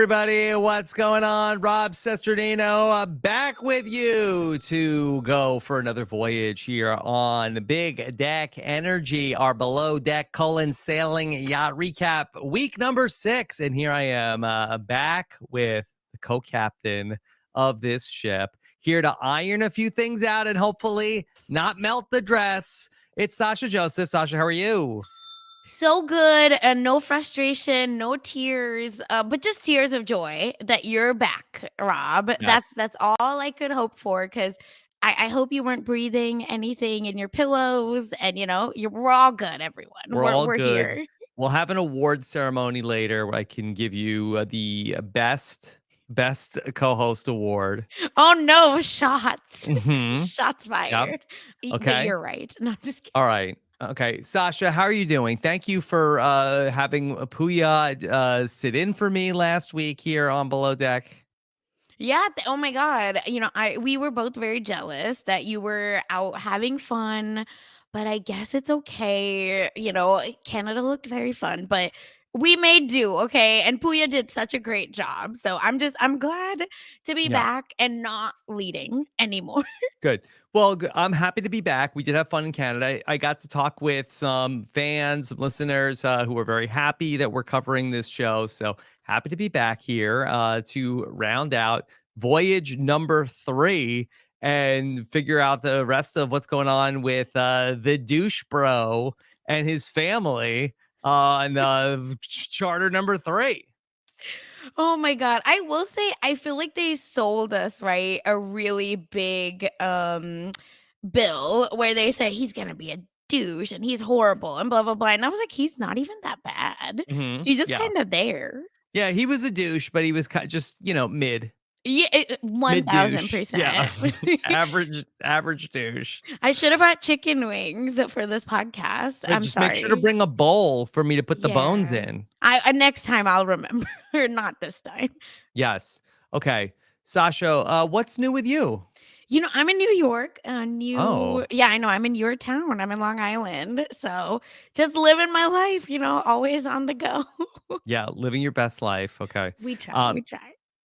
everybody. What's going on? Rob Cesternino back with you to go for another voyage here on Big Deck Energy, our below deck sailing yacht recap, week number 6. And here I am back with the co-captain of this ship, here to iron a few things out and hopefully not melt the dress. It's Sasha Joseph. Sasha, how are you? So good, and no frustration, no tears, but just tears of joy that you're back, Rob. Yes. That's all I could hope for, because I hope you weren't breathing anything in your pillows, and we're all good, everyone. We're all We're good. here. We'll have an award ceremony later where I can give you the best co-host award. Oh no, shots, Mm-hmm. shots Yep. fired. But Okay. you're right. No, I'm just kidding. All right. Okay. Sasha, how are you doing? Thank you for having Puya sit in for me last week here on Below Deck. Yeah. Oh my God. We were both very jealous that you were out having fun, but I guess it's okay. Canada looked very fun, but we made do. Okay. And Puya did such a great job. So I'm glad to be Yeah. back and not leading anymore. Good. Well, I'm happy to be back. We did have fun in Canada. I got to talk with some fans, some listeners who were very happy that we're covering this show. So happy to be back here to round out voyage number 3 and figure out the rest of what's going on with the douche bro and his family on charter number 3. Oh my God. I will say I feel like they sold us, right, a really big bill where they say he's gonna be a douche and he's horrible and blah blah blah. And I was like, he's not even that bad. Mm-hmm. He's just Yeah. kind of there. Yeah, he was a douche, but he was just, mid. Yeah, Mid douche. 1000%. Yeah. average douche. I should have brought chicken wings for this podcast. Yeah, I'm just sorry. make sure to bring a bowl for me to put the bones Yeah. in. Next time I'll remember, not this time. Yes. Okay. Sasha, what's new with you? I'm in New York. Oh. Yeah, I know. I'm in your town. I'm in Long Island. So just living my life, always on the go. Yeah, living your best life. Okay. We try.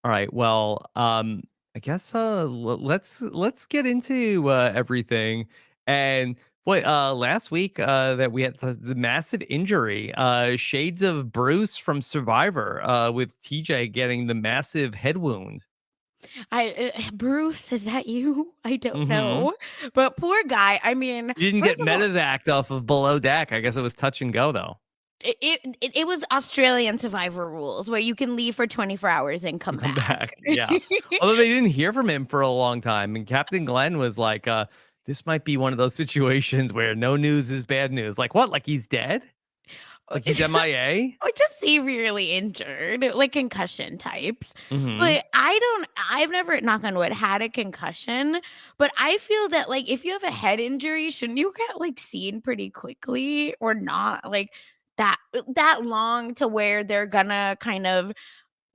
All right. Well, I guess let's get into everything. And last week that we had the massive injury, shades of Bruce from Survivor, with TJ getting the massive head wound. Bruce, is that you? I don't Mm-hmm. know. But poor guy. I mean, You didn't get first of all, medevac off of Below Deck. I guess it was touch and go though. it was Australian Survivor rules where you can leave for 24 hours and come back. Yeah. Although they didn't hear from him for a long time. And Captain Glenn was like, this might be one of those situations where no news is bad news. Like what? Like he's dead? Like he's MIA? Or just severely injured, like concussion types. Mm-hmm. But I've never, knock on wood, had a concussion. But I feel that, like, if you have a head injury, shouldn't you get, like, seen pretty quickly or not? Like, that long to where they're gonna kind of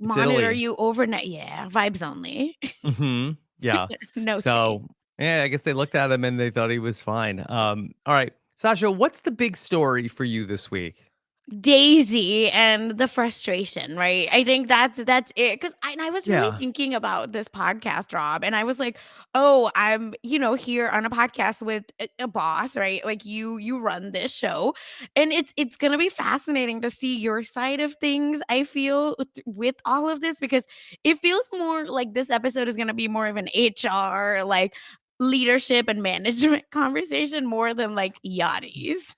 monitor Italy. you overnight. Yeah, vibes only. Mm-hmm. Yeah. No So shame. yeah, I guess they looked at him and they thought he was fine. All right. Sasha, what's the big story for you this week? Daisy and the frustration, right? I think that's it. Because I was really Yeah. thinking about this podcast, Rob, and I was like, oh, I'm here on a podcast with a boss, right? Like you run this show, and it's gonna be fascinating to see your side of things. I feel with all of this, because it feels more like this episode is gonna be more of an HR, like, leadership and management conversation more than like yachties.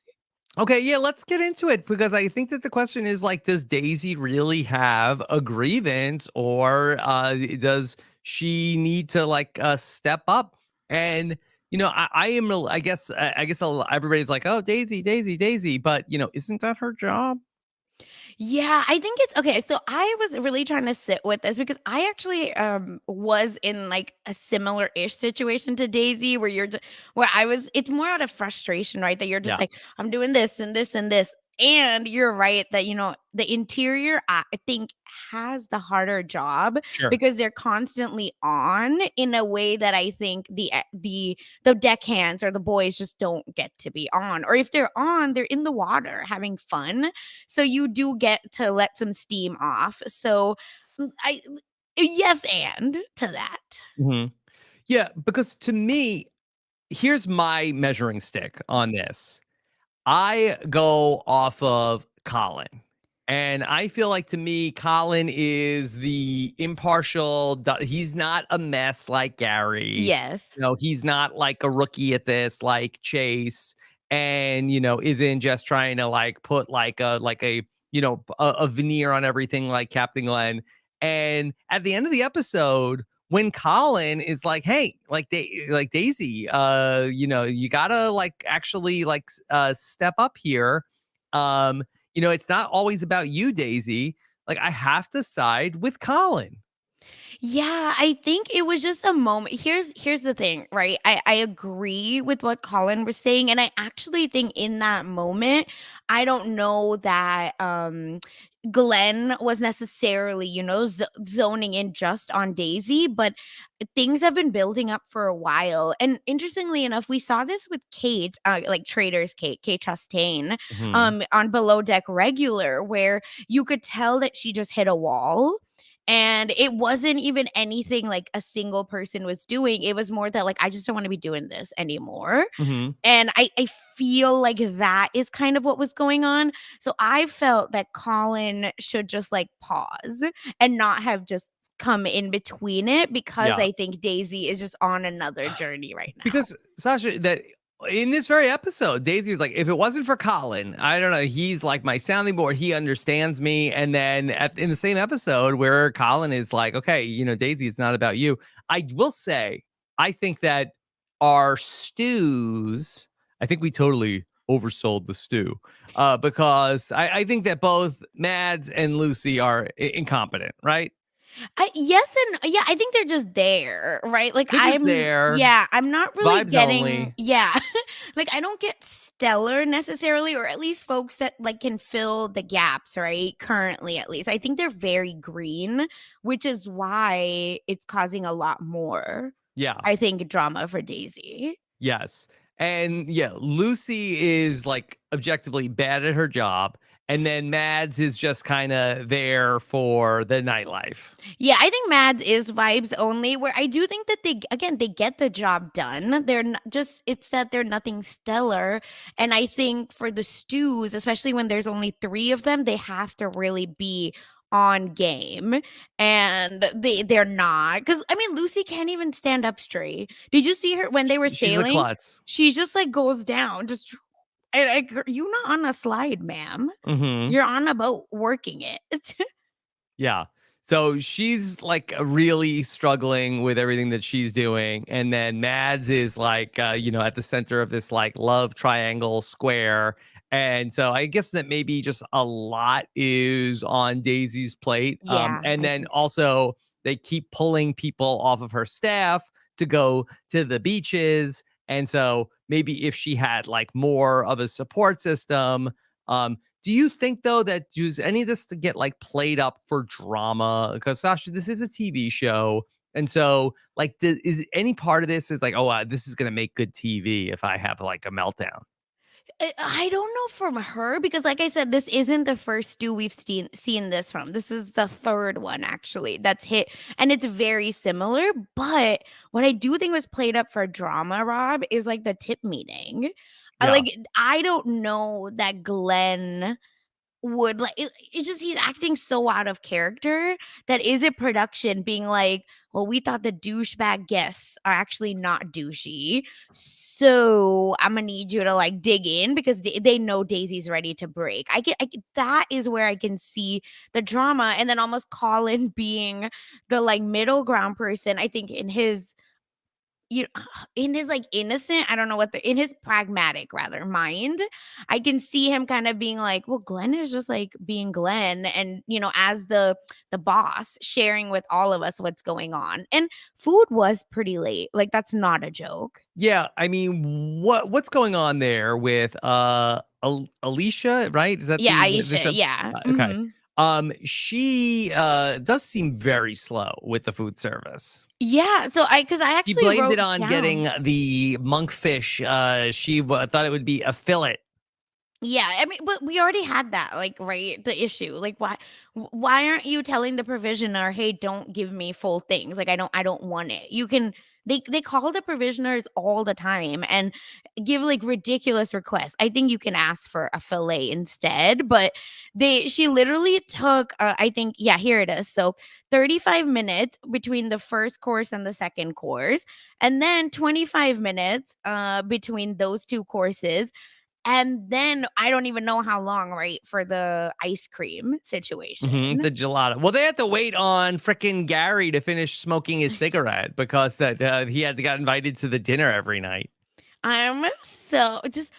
Okay, yeah, let's get into it because I think that the question is like, does Daisy really have a grievance, or does she need to step up? And I guess everybody's like, oh, Daisy, Daisy, Daisy, but isn't that her job? Yeah, I think it's okay. So I was really trying to sit with this because I actually was in like a similar-ish situation to Daisy, where where I was, it's more out of frustration, right? That you're just Yeah, like, I'm doing this and this and this. And you're right that the interior, I think, has the harder job sure. because they're constantly on in a way that I think the deckhands or the boys just don't get to be on. Or if they're on, they're in the water having fun. So you do get to let some steam off. So I yes, and to that. Mhm. Yeah, because to me, here's my measuring stick on this. I go off of Colin. And I feel like to me, Colin is the impartial. He's not a mess like Gary. Yes. He's not like a rookie at this, like Chase, and isn't just trying to like put like a veneer on everything like Captain Glenn. And at the end of the episode, when Colin is like, "Hey, like Daisy, you gotta like actually like step up here. It's not always about you, Daisy. Like I have to side with Colin." Yeah, I think it was just a moment. Here's the thing, right? I agree with what Colin was saying, and I actually think in that moment, I don't know that Glenn was necessarily, zoning in just on Daisy, but things have been building up for a while. And interestingly enough, we saw this with Kate, like Trader's Kate Chastain, Mhm. on Below Deck Regular, where you could tell that she just hit a wall. And it wasn't even anything like a single person was doing. It was more that, like, I just don't want to be doing this anymore. Mhm. And I feel like that is kind of what was going on. So I felt that Colin should just, like, pause and not have just come in between it, because Yeah. I think Daisy is just on another journey right now. Because Sasha, that in this very episode, Daisy is like, if it wasn't for Colin, I don't know, he's like my sounding board. He understands me. And then in the same episode where Colin is like, okay, Daisy, it's not about you. I will say, I think that our stews, I think we totally oversold the stew because I think that both Mads and Lucy are incompetent, right? Yes, and yeah, I think they're just there, right? Like, They're just there, I'm not really vibes getting, only. yeah. Like, I don't get stellar necessarily, or at least folks that, like, can fill the gaps, right? Currently, at least. I think they're very green, which is why it's causing a lot more, Yeah. I think, drama for Daisy. Yes. And yeah, Lucy is like objectively bad at her job. And then Mads is just kind of there for the nightlife. Yeah, I think Mads is vibes only, where I do think that they get the job done. They're not just, it's that they're nothing stellar. And I think for the stews, especially when there's only 3 of them, they have to really be on game. And they're not. Cuz I mean, Lucy can't even stand up straight. Did you see her when they were She's a sailing? klutz. She just like goes down, just you're not on a slide, ma'am. Hmm. You're on a boat working it. Yeah. So she's like really struggling with everything that she's doing. And then Mads is like, at the center of this like love triangle square. And so I guess that maybe just a lot is on Daisy's plate. Yeah, And I then think so. also they keep pulling people off of her staff to go to the beaches. And so maybe if she had like more of a support system, do you think though that does any of this to get like played up for drama? Because Sasha, this is a TV show, and so like, is any part of this is like, oh, this is gonna make good TV if I have like a meltdown? I don't know from her, because like I said, this isn't the first stew we've seen this from. This is the third one actually that's hit, and it's very similar. But what I do think was played up for drama, Rob, is like the tip meeting. Yeah, I don't know that Glenn would like it's just he's acting so out of character, that is it production being like, well, we thought the douchebag guests are actually not douchey, so I'm gonna need you to like dig in, because they know Daisy's ready to break. That is where I can see the drama, and then almost Colin being the like middle ground person. I think in his, you in his, like, innocent, I don't know what the in his pragmatic rather mind, I can see him kind of being like, well, Glenn is just like being Glenn, and as the boss, sharing with all of us what's going on. And food was pretty late. Like, that's not a joke. yeah. I mean, what's going on there with Alicia? Right? Is that Yeah, the Aisha. show? Yeah. Okay. Hmm. She does seem very slow with the food service. Yeah. So because I She actually blamed wrote it on down. getting the monkfish. She thought it would be a fillet. Yeah, I mean, but we already had that, like, right? The issue. Like, why aren't you telling the provisioner, "Hey, don't give me full things. Like, I don't want it." You can they call the provisioners all the time and give like ridiculous requests. I think you can ask for a fillet instead, but she literally took I think yeah, here it is. So 35 minutes between the first course and the second course, and then 25 minutes between those two courses, and then I don't even know how long, right, for the ice cream situation. The gelato. Well, they had to wait on frickin' Gary to finish smoking his cigarette because that he had to got invited to the dinner every night. I'm so just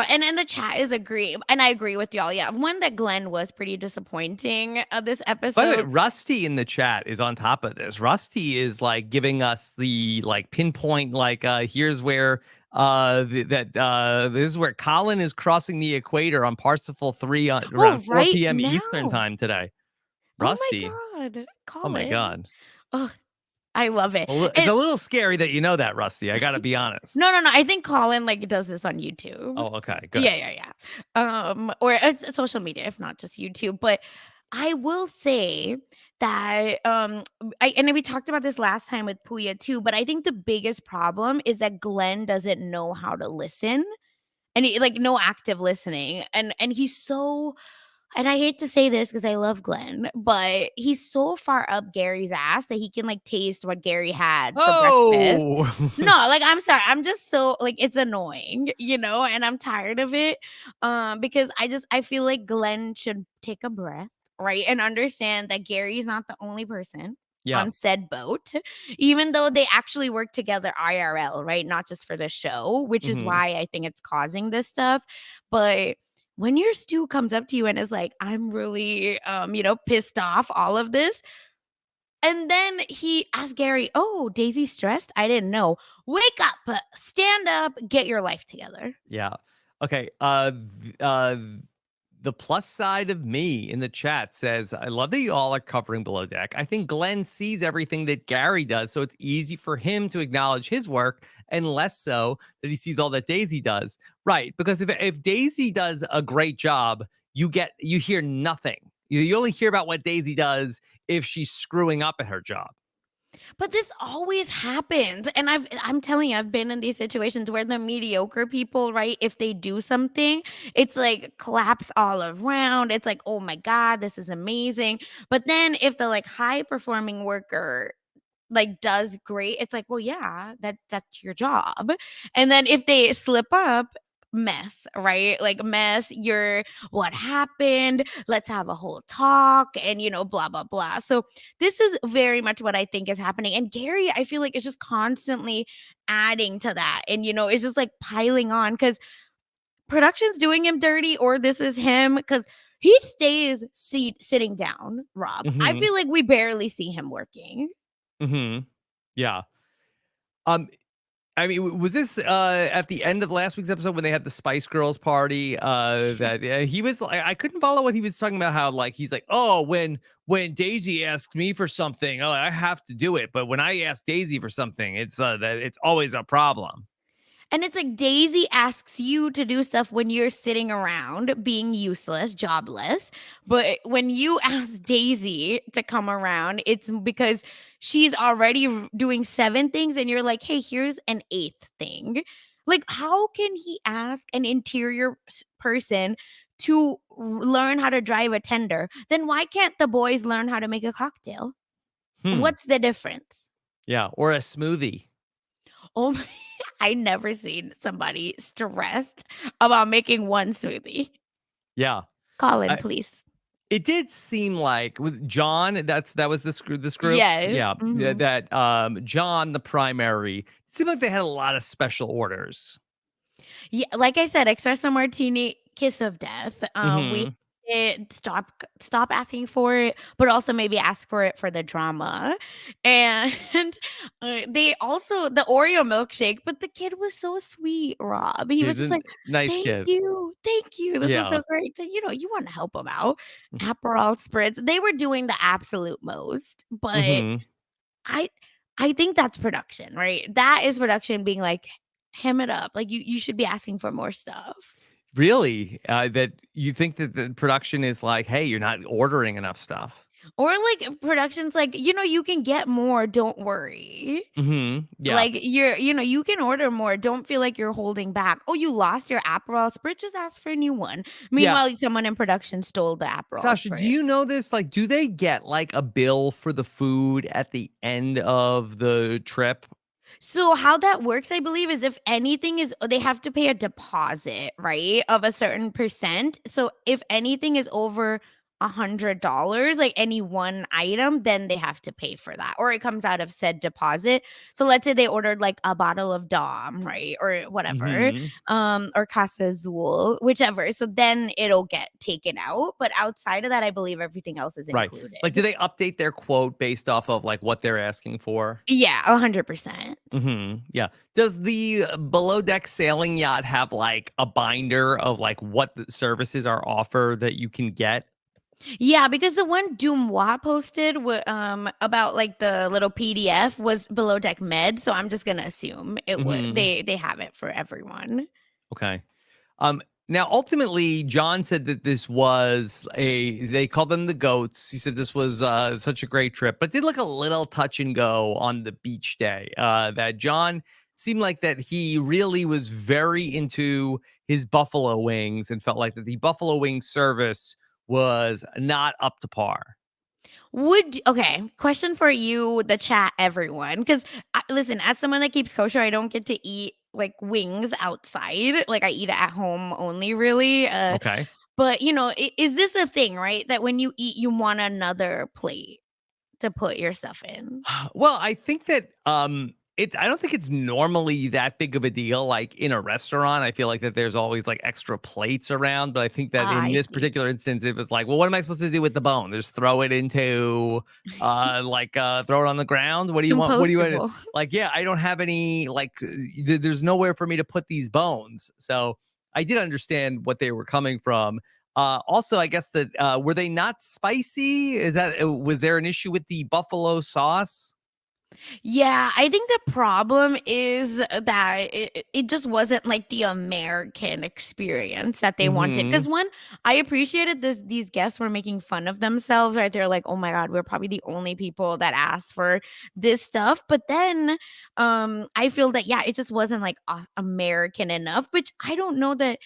and the chat is agree and I agree with y'all. Yeah, one that Glenn was pretty disappointing this By the way, episode. Rusty in the chat is on top of this. Rusty is like giving us the like pinpoint, like here's where this is where Colin is crossing the equator on Parsifal 3 on around Oh, 4 right p.m. Eastern now. time today. Oh Rusty. my god, Oh my Colin. God. Oh, I love it. It's a little scary that you know that, Rusty. I gotta be honest. No, no, no, I think Colin, like, does this on YouTube. Oh, okay, good. Yeah, yeah, yeah. Or it's social media, if not just YouTube, but I will say that, I and we talked about this last time with Puya too, but I think the biggest problem is that Glenn doesn't know how to listen, and he like, no active listening, and he's so and I hate to say this because I love Glenn, but he's so far up Gary's ass that he can, like, taste what Gary had for breakfast. Oh, No, like, I'm sorry, I'm just so like, it's annoying, and I'm tired of it, because I feel like Glenn should take a breath, right, and understand that Gary's not the only person yeah. on said boat, even though they actually work together IRL, right, not just for the show, which is hmm why I think it's causing this stuff, but when your stew comes up to you and is like, "I'm really, pissed off, all of this," and then he asked Gary, "Oh, Daisy's stressed? I didn't know. Wake up, stand up, get your life together." Yeah. Okay. The plus side of me in the chat says, I love that you all are covering Below Deck. I think Glenn sees everything that Gary does, so it's easy for him to acknowledge his work and less so that he sees all that Daisy does. Right. Because if Daisy does a great job, you hear nothing. You only hear about what Daisy does if she's screwing up at her job. But this always happens, and I'm telling you, I've been in these situations where the mediocre people, right, if they do something, it's like claps all around. It's like, "Oh my god, this is amazing." But then if the, like, high performing worker like does great, it's like, well, yeah, that's your job. And then if they slip up, mess, right? Like mess, you're what happened? Let's have a whole talk and blah blah blah. So this is very much what I think is happening. And Gary, I feel like is just constantly adding to that. And it's just like piling on because production's doing him dirty, or this is him because he stays sitting down, Rob. I hmm feel like we barely see him working. hmm Yeah. Um, I mean, was this at the end of last week's episode when they had the Spice Girls party? That he was like, I couldn't follow what he was talking about. How like he's like, oh, when Daisy asks me for something, oh, I have to do it. But when I ask Daisy for something, it's that it's always a problem. And it's like Daisy asks you to do stuff when you're sitting around being useless, jobless. But when you ask Daisy to come around, it's because she's already doing 7 things and you're like, "Hey, here's an 8th thing." Like, how can he ask an interior person to learn how to drive a tender? Then why can't the boys learn how to make a cocktail? Hmm. What's the difference? Yeah, or a smoothie. Oh my I never seen somebody stressed about making one smoothie. Yeah. Colin, please. It did seem like with John, that was this group. Yes. Yeah, Mhm. that John, the primary, it seemed like they had a lot of special orders. Yeah, like I said, espresso martini, kiss of death. We hmm did stop asking for it, but also maybe ask for it for the drama. And they also the Oreo milkshake, but the kid was so sweet, Rob. He was He's just a like, nice "Thank kid. you, thank you. This is Yeah. so great." That you want to help him out. Aperol spritz. They were doing the absolute most, but hmm I I think that's production, right? That is production being like, hem it up. Like you should be asking for more stuff. Really? That you think that the production is like, hey, you're not ordering enough stuff. Or like productions like, you can get more, don't worry. Yeah. Like you can order more. Don't feel like you're holding back. Oh, you lost your Aperol Spritz, just ask for a new one. Yeah. Meanwhile, someone in production stole the Aperol Sasha, do Spritz. you know this? Like, do they get like a bill for the food at the end of the trip? So how that works, I believe, is if anything is they have to pay a deposit, right, of a certain percent. So if anything is over $100, like any one item, then they have to pay for that, or it comes out of said deposit. So let's say they ordered like a bottle of Dom, right, or whatever, Hmm. or Casa Azul, whichever. So then it'll get taken out. But outside of that, I believe everything else is Right. Like, included. do they update their quote based off of like what they're asking for? Yeah, 100%. Yeah. Does the below deck sailing yacht have like a binder of like what the services are offered that you can get? Yeah, because the one Dumois posted about like the little PDF was below deck med, so I'm just gonna assume it would Hmm. they have it for everyone. Okay. Now ultimately, John said that this was they called them the goats. He said this was such a great trip, but did look a little touch and go on the beach day. That John seemed like that he really was very into his buffalo wings and felt like that the buffalo wing service was not up to par. Okay, question for you, the chat, everyone, because listen, as someone that keeps kosher, I don't get to eat like wings outside. Like I eat it at home only, really. Okay. But is this a thing, right? That when you eat, you want another plate to put your stuff in? Well, I think that I don't think it's normally that big of a deal like in a restaurant. I feel like that there's always like extra plates around, but I think that Ah, in I this see. particular instance it was like, well, what am I supposed to do with the bone? Just throw it into throw it on the ground? What do you want? What do you want? Compostable. Like, yeah, I don't have any there's nowhere for me to put these bones. So I did understand what they were coming from. Also, I guess that were they not spicy? Is that was there an issue with the buffalo sauce? Yeah, I think the problem is that it just wasn't like the American experience that they wanted. Hmm. Because one, I appreciated these guests were making fun of themselves, right? They're like, "Oh my god, we're probably the only people that asked for this stuff." But then, I feel that yeah, it just wasn't like American enough. Which I don't know that.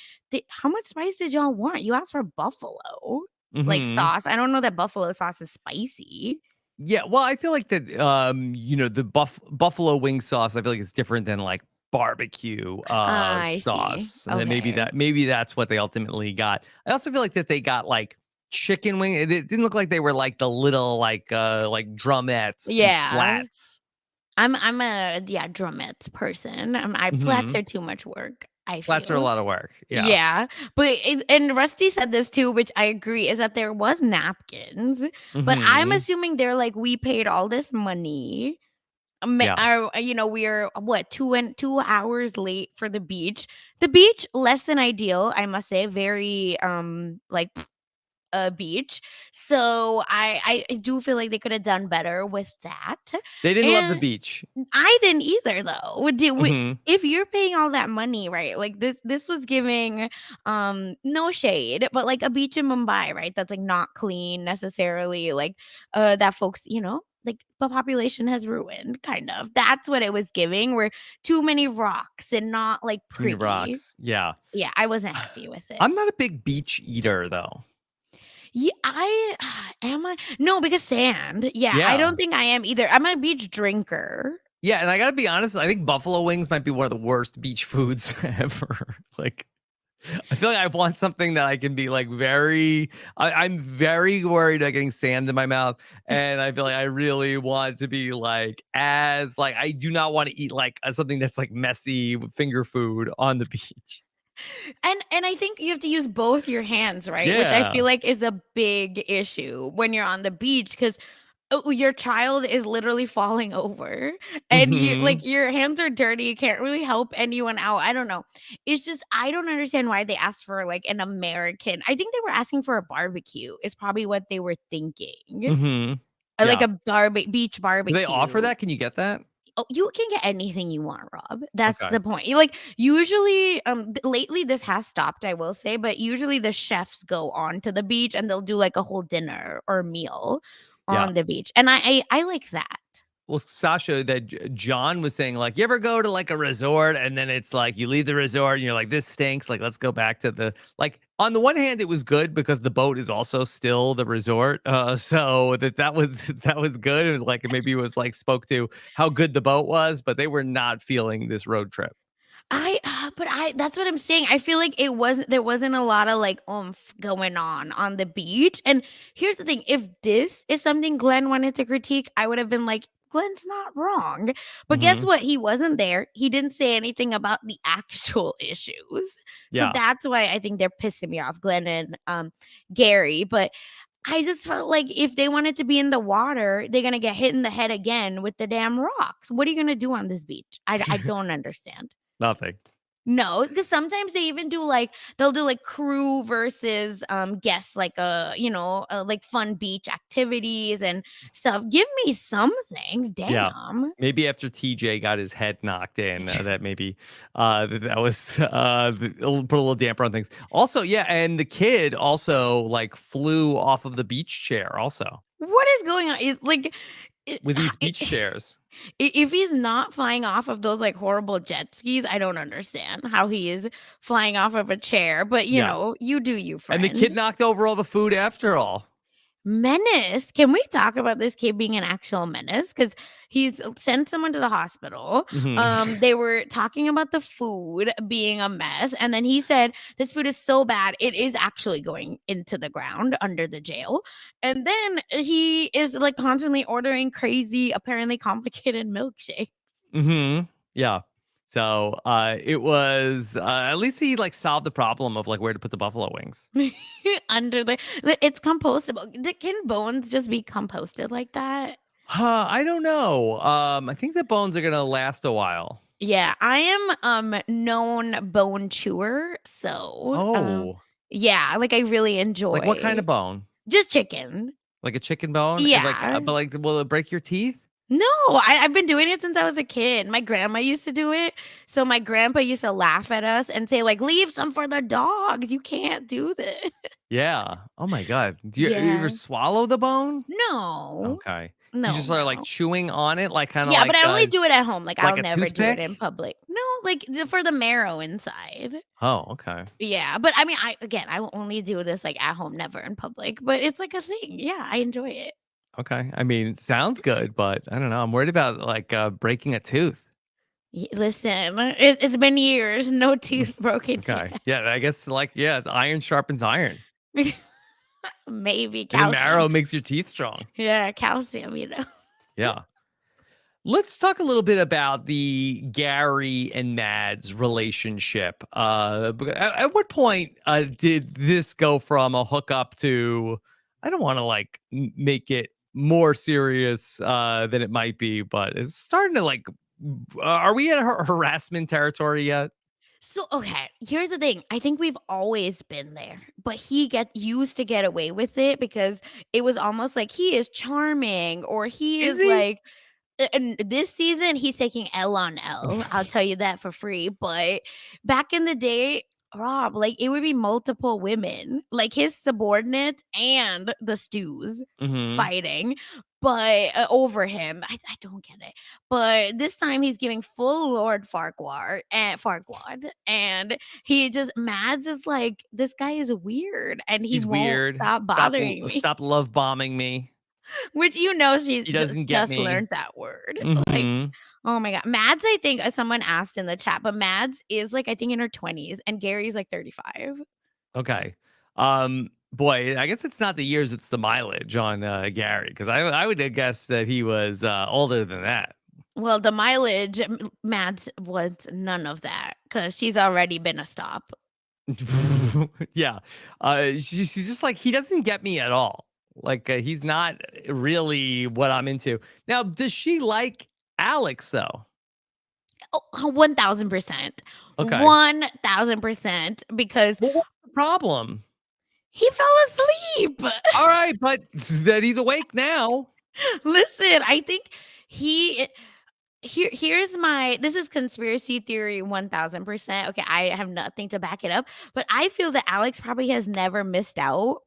How much spice did y'all want? You asked for buffalo like Hmm. sauce. I don't know that buffalo sauce is spicy. Yeah, well, I feel like that the buffalo wing sauce, I feel like it's different than like barbecue I see. sauce. And then Okay. maybe that's what they ultimately got. I also feel like that they got like chicken wing. It didn't look like they were like the little like drumettes and Yeah. flats. I'm a yeah, drumettes person. I flats Hmm. are too much work, I Flats are a feel. lot of work. Yeah. Yeah, but and Rusty said this too, which I agree, is that there was napkins, but I'm Hmm. assuming they're like, "We paid all this money, Yeah. we're what, 2 hours late for the beach." The beach, less than ideal, I must say, very, like, a beach. So I do feel like they could have done better with that, They didn't love the and beach. I didn't either though. Hmm. If you're paying all that money, right? Like this was giving no shade, but like a beach in Mumbai, right? That's like not clean necessarily, like that folks, like the population has ruined kind of. That's what it was giving, where too many rocks and not like Too many pretty. rocks. Yeah. Yeah, I wasn't happy with it. I'm not a big beach eater though. Yeah, I am I? No, because sand. Yeah, I Yeah. don't think I am either. I'm a beach drinker. Yeah, and I gotta be honest, I think buffalo wings might be one of the worst beach foods ever. Like, I feel like I want something that I can be like I'm very worried about getting sand in my mouth. And I feel like I really want to be like, as like, I do not want to eat like something that's like messy finger food on the beach. And I think you have to use both your hands, right? Which I feel Yeah. like is a big issue when you're on the beach because your child is literally falling over and you like Hmm. your hands are dirty. You can't really help anyone out. I don't know. It's just I don't understand why they asked for like an American. I think they were asking for a barbecue. Is probably what they were thinking. Hmm. Like Yeah. a beach Do they offer barbecue. that? Can you get that? Oh, you can get anything you want, Rob. That's Okay. the point. Like, usually, lately this has stopped, I will say, but usually the chefs go on to the beach and they'll do like a whole dinner or meal Yeah. on the beach. And I like that. Well, Sasha, that John was saying, like, you ever go to like a resort and then it's like you leave the resort and you're like, this stinks. Like, let's go back to the like. On the one hand, it was good because the boat is also still the resort, so that was that was good. And like, maybe it was like spoke to how good the boat was, but they were not feeling this road trip. But I that's what I'm saying. I feel like there wasn't a lot of like oomph going on the beach. And here's the thing, if this is something Glenn wanted to critique, I would have been like, Glenn's not wrong. But guess Hmm. what? He wasn't there. He didn't say anything about the actual issues. So Yeah. that's why I think they're pissing me off, Glenn and Gary. But I just felt like if they wanted to be in the water, they're gonna get hit in the head again with the damn rocks. What are you gonna do on this beach? I don't understand. Nothing. No, because sometimes they even do like they'll do like crew versus guests, like like fun beach activities and stuff. Give me something, Yeah. damn. Maybe after TJ got his head knocked in, that maybe that was put a little damper on things. Also, yeah, and the kid also like flew off of the beach chair also What is going on? It, like, it, with these it, beach chairs. if he's not flying off of those like horrible jet skis, I don't understand how he is flying off of a chair. But Yeah. you do you, And the friend. kid knocked over all the food after all. Menace. Can we talk about this kid being an actual menace? Because he's sent someone to the hospital. Mhm. They were talking about the food being a mess, and then he said, "This food is so bad, it is actually going into the ground under the jail." And then he is like constantly ordering crazy, apparently complicated milkshake. Mhm. Yeah. So, it was, at least he, like, solved the problem of, like, where to put the buffalo wings. Under it's compostable. Can bones just be composted like that? I don't know. I think the bones are gonna last a while. Yeah, I am known bone chewer, so Oh, yeah, like I really like, what kind enjoy of bone? just chicken. Like a chicken bone? And, like, Yeah. but, like, will it break your teeth? No, I've been doing it since I was a kid. My grandma used to do it. So my grandpa used to laugh at us and say, like, leave some for the dogs. You can't do this. Yeah. Oh my god. Do you ever Yeah. swallow the bone? No. Okay. You No, just are, like, no. chewing on it, like, kinda Yeah, but I only do it at home. Like I'll like a never do it in toothpick? public. No, like for the marrow inside. Oh, okay. Yeah, but I mean, I will only do this, like, at home, never in public, but it's like a thing. Yeah, I enjoy it. Okay. I mean, it sounds good, but I don't know. I'm worried about, like, breaking a tooth. Listen, it's been years, no tooth broken Okay. yet. Yeah, I guess, like, yeah, iron sharpens iron, Maybe and the calcium. marrow makes your teeth strong. Yeah, calcium. Yeah. Let's talk a little bit about the Gary and Mads relationship. At what point did this go from a hookup to, I don't want to like make it more serious than it might be, but it's starting to like, are we in harassment territory yet? So, okay, here's the thing. I think we've always been there, but he get used to get away with it because it was almost like he is charming or he Is is he? like and this season, he's taking L on L. I'll tell you that for free. But back in the day, Rob, like it would be multiple women, like his subordinates and the stews Hmm. fighting, but over him. I don't get it. But this time he's giving full Lord Farquaad, and he just Mads is like, this guy is weird, and he He's won't weird. stop bothering me. Stop love bombing me. Which she's He just doesn't get just me. learned that word. Like, Hmm. oh my god. Mads, I think someone asked in the chat, but Mads is like I think in her 20s and Gary's like 35. Okay. Boy, I guess it's not the years, it's the mileage on Gary, because I would have guessed that he was older than that. Well, the mileage Mads was none of that cuz she's already been a stop. Yeah. She's just like, he doesn't get me at all. Like, he's not really what I'm into. Now, does she like Alex though? Oh, 1000%. Okay. 1000% because Well, what's the problem? he fell asleep. All right, but that he's awake now. Listen, I think he here's my this is conspiracy theory 1000%. Okay, I have nothing to back it up, but I feel that Alex probably has never missed out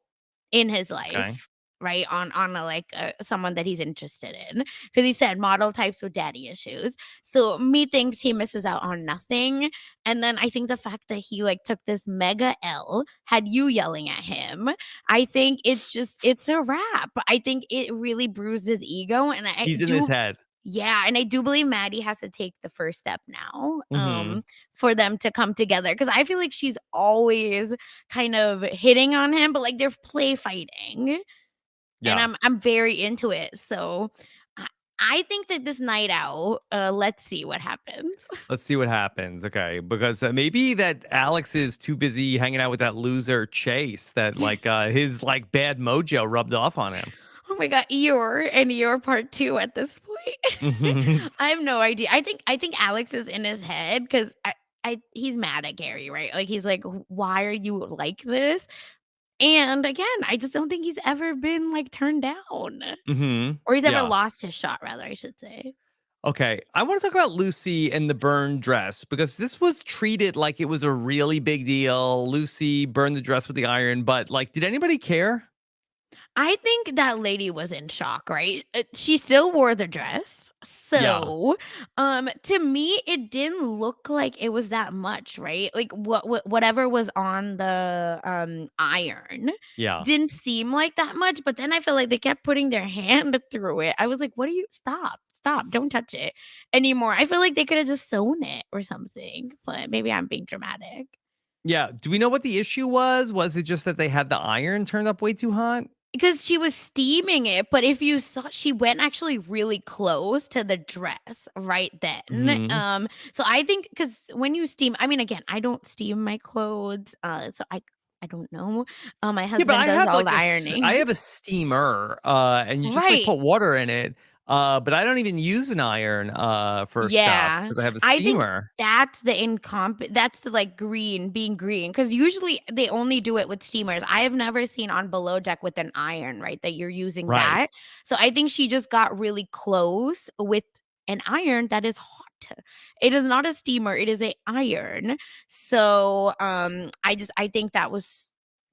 in his Okay. life, right? On a, like, someone that he's interested in, because he said model types with daddy issues. So me thinks he misses out on nothing, and then I think the fact that he, like, took this mega L, had you yelling at him, I think it's a wrap. I think it really bruised his ego, and I He's in his do head. yeah, and I do believe Maddie has to take the first step now, Hmm. for them to come together, because I feel like she's always kind of hitting on him, but, like, they're play fighting, and Yeah. I'm very into it, so I I think that this night out, let's see what happens. Let's see what happens. Okay, because maybe that Alex is too busy hanging out with that loser Chase. That like his like bad mojo rubbed off on him. Oh my god, Eeyore part 2 at this point. Mhm. I have no idea. I think Alex is in his head because I he's mad at Gary, right? Like, he's like, "Why are you like this?" And again, I just don't think he's ever been, like, turned down, Mhm. or he's ever Yeah. lost his shot rather, I should say. Okay, I want to talk about Lucy and the burn dress because this was treated like it was a really big deal. Lucy burned the dress with the iron, but like, did anybody care? I think that lady was in shock, right? She still wore the dress. Yeah. So, to me, it didn't look like it was that much, right? Like whatever was on the iron Yeah. didn't seem like that much, but then I feel like they kept putting their hand through it. I was like, "What are you Stop, don't touch it anymore." I feel like they could have just sewn it or something, but maybe I'm being dramatic. Yeah. Do we know what the issue was? Was it just that they had the iron turned up way too hot? Because she was steaming it, but if you saw she went actually really close to the dress right then, Hmm. so I think because when you steam I mean, again, I don't steam my clothes, so I don't know, my Yeah, but husband I does have all like the I ironing. have a steamer, and you just like Right. put water in it. But I don't even use an iron for stuff Yeah, because I have a I think steamer. that's the, like, being green, because usually they only do it with steamers. I have never seen on below deck with an iron, right, that you're using Right. that. So I think she just got really close with an iron that is hot. It is not a steamer, it is a iron. So, I think that was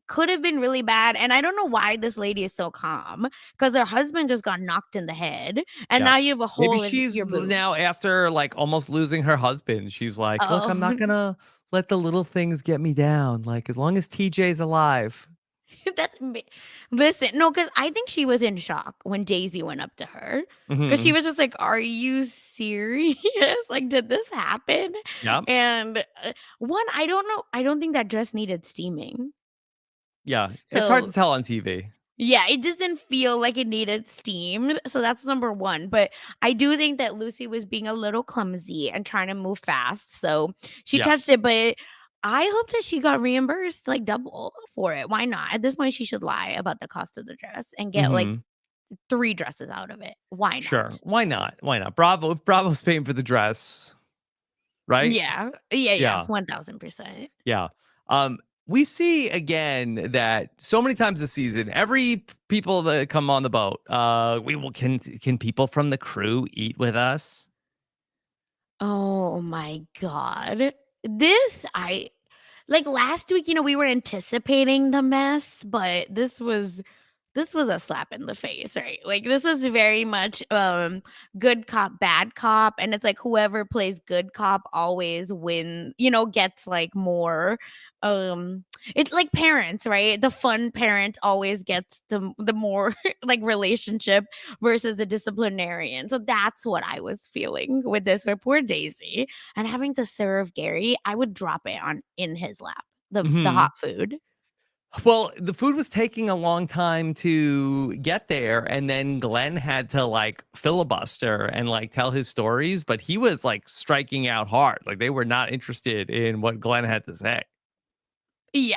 could have been really bad, and I don't know why this lady is so calm, because her husband just got knocked in the head, and Yeah. now you have a Maybe hole in she's your boobs. now after like almost losing her husband. She's like, look, I'm not Oh, gonna let the little things get me down. Like as long as TJ's alive. that ma listen, no, because I think she was in shock when Daisy went up to her, because she Hmm. was just like, "Are you serious? Like, did this happen?" Yeah. And, one, I don't think that dress needed steaming. Yeah. It's hard to So, tell on TV. yeah, it just didn't feel like it needed steamed, so that's number 1, but I do think that Lucy was being a little clumsy and trying to move fast, so she Yeah. touched it, but I hope that she got reimbursed, like, double for it. Why not? At this point, she should lie about the cost of the dress and get, like, Hmm. 3 dresses out of it. Why Sure. not? Why not? Why not? Bravo. If Bravo's paying for the dress, right? Yeah. Yeah, Yeah. 1000%. Yeah. Um, we see again that so many times this season, every people that come on the boat, we will can people from the crew eat with us? Oh my god. This I like, last week, we were anticipating the mess, but this was a slap in the face, right? Like, this was very much, good cop, bad cop, and it's like whoever plays good cop always gets, like, more, um it's like parents, right? The fun parent always gets the more, like, relationship versus the disciplinarian. So that's what I was feeling with this with poor Daisy, and having to serve Gary, I would drop it on in his lap, the Mhm. hot food. Well, the food was taking a long time to get there, and then Glenn had to like filibuster and like tell his stories, but he was like striking out hard. Like they were not interested in what Glenn had to say. Yeah.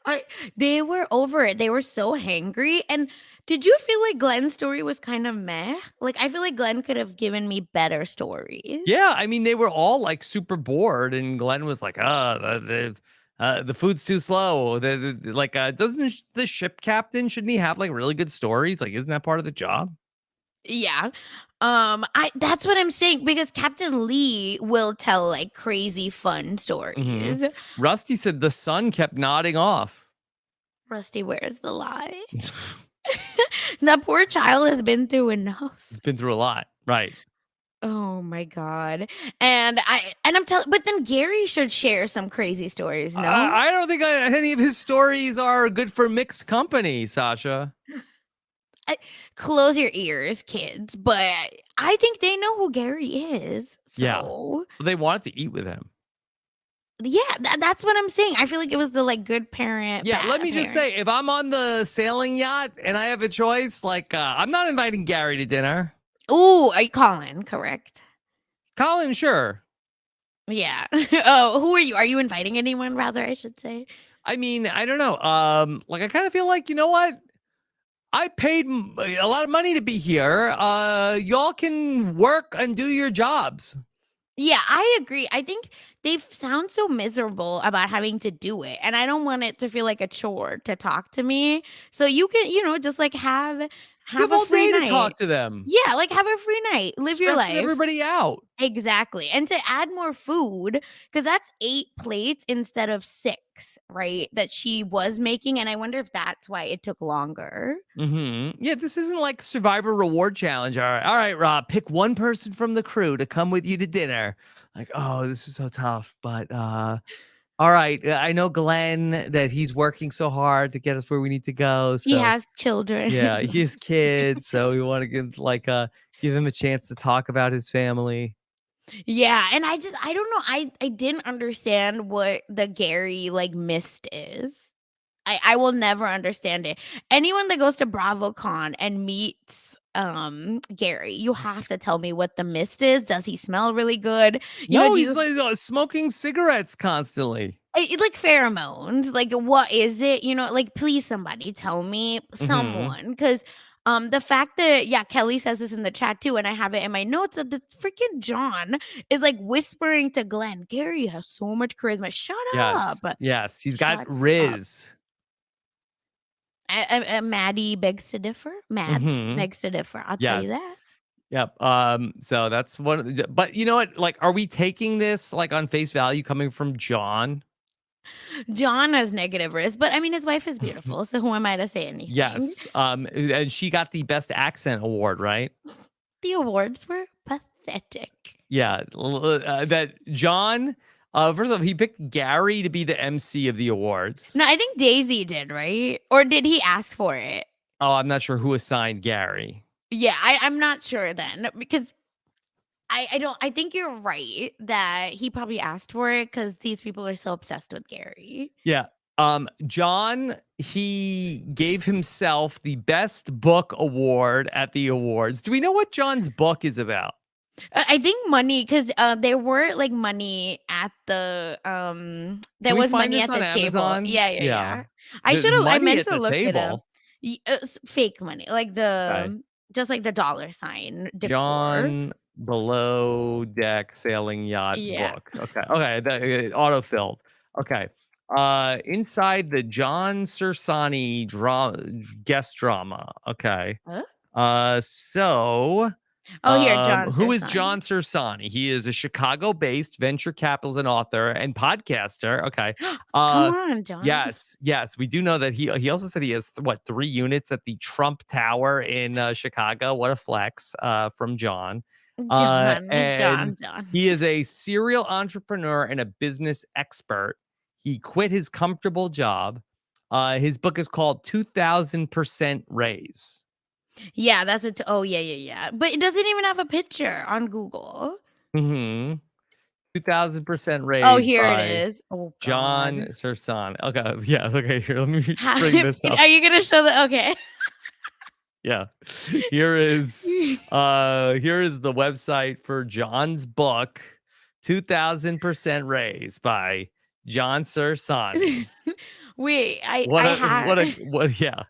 I They were over it. They were so hangry, and did you feel like Glenn's story was kind of meh? Like, I feel like Glenn could have given me better stories. Yeah, I mean, they were all like super bored, and Glenn was like, the food's too slow." Like, doesn't the ship captain shouldn't he have like really good stories? Like, isn't that part of the job? Yeah. That's what I'm saying because Captain Lee will tell like crazy fun Hmm. stories. Rusty said the sun kept nodding off. Rusty, where's the lie? That poor child has been through enough. He's been through a lot, right? Oh my god. And I'm telling, but then Gary should share some crazy stories, no? I don't think any of his stories are good for mixed company, Sasha. Close your ears, kids, but I think they know who Gary is. Yeah. So, They wanted to eat with him. yeah, that's what I'm saying. I feel like it was the like good parent, Yeah, let bad me just parent. say, if I'm on the sailing yacht and I have a choice, like I'm not inviting Gary to dinner. Ooh, Colin, correct? Colin, sure. Yeah. Oh, who are you? Are you inviting anyone, rather, I should say? I mean, I don't know. Like I kind of feel like, you know what? I paid a lot of money to be here. Y'all can work and do your jobs. Yeah, I agree. I think they sound so miserable about having to do it, and I don't want it to feel like a chore to talk to me. So you can, just like You have have a all free day to night. talk to them. Yeah, like have a free night. Live your Stresses life. everybody out. Exactly. And to add more food, because that's 8 plates instead of 6, right? That she was making. And I wonder if that's why it took longer. Yeah, this isn't like Survivor Reward Challenge. All right, Rob, pick one person from the crew to come with you to dinner. Like, oh, this is so tough, but all right. I know Glenn that he's working so hard to get us where we need to go. He So has children. yeah, he has kids, so we want to give him a chance to talk about his family. Yeah, and I don't know. I didn't understand what the Gary like mist is. I will never understand it. Anyone that goes to BravoCon and meets Gary, you have to tell me what the mist is. Does he smell really good? No, Do he's you like smoking cigarettes constantly. like pheromones? Like what is it? Like please somebody tell me, Hmm. someone, because the fact that yeah, Kelly says this in the chat too, and I have it in my notes that the freaking John is like whispering to Glenn, Gary has so much charisma. Shut up. Yes, yes, he's got Shut up. Riz. Maddie begs to differ. Mads Hmm. begs to differ. I'll tell you Yes. that. Yep. So that's one. But you know what? Like, are we taking this like on face value coming from John? John has negative risk, but I mean, his wife is beautiful. So who am I to say anything? Yes. And she got the best accent award, right? The awards were pathetic. Yeah. That John. First of all, he picked Gary to be the MC of the awards. No, I think Daisy did, right? Or did he ask for it? Oh, I'm not sure who assigned Gary. Yeah, I'm not sure then because I think you're right that he probably asked for it because these people are so obsessed with Gary. Yeah. John, he gave himself the best book award at the awards. Do we know what John's book is about? I think money because there were like money at the Can there we was find money this at on the table. Amazon? Yeah, yeah, Yeah. yeah. The I money meant at to the look it up. table. Fake money, like Okay. the just like the dollar sign decor. John Below Deck Sailing Yacht Yeah. book. Okay. Okay. Autofilled. Okay. Inside the John Cersani guest drama. Okay. Huh? So Oh, here, John who is Cersani. John Cersani? He is a Chicago-based venture capitalist and author and podcaster. Okay. Come Uh on, John. yes, we do know that he also said he has what 3 units at the Trump Tower in Chicago. What a flex from John. John, And John, John. he is a serial entrepreneur and a business expert. He quit his comfortable job. His book is called 2000% Raise. Yeah, that's it. Oh, yeah, yeah, yeah. But it doesn't even have a picture on Google. Mm-hmm. 2000% Oh, raised here it by is. Oh John God. Sersan. Okay, yeah, okay, here, let me How, bring this up. are you gonna show the okay? Yeah. Here is the website for John's book, 2000% raised by John Sersani. Wait, What I a had what yeah.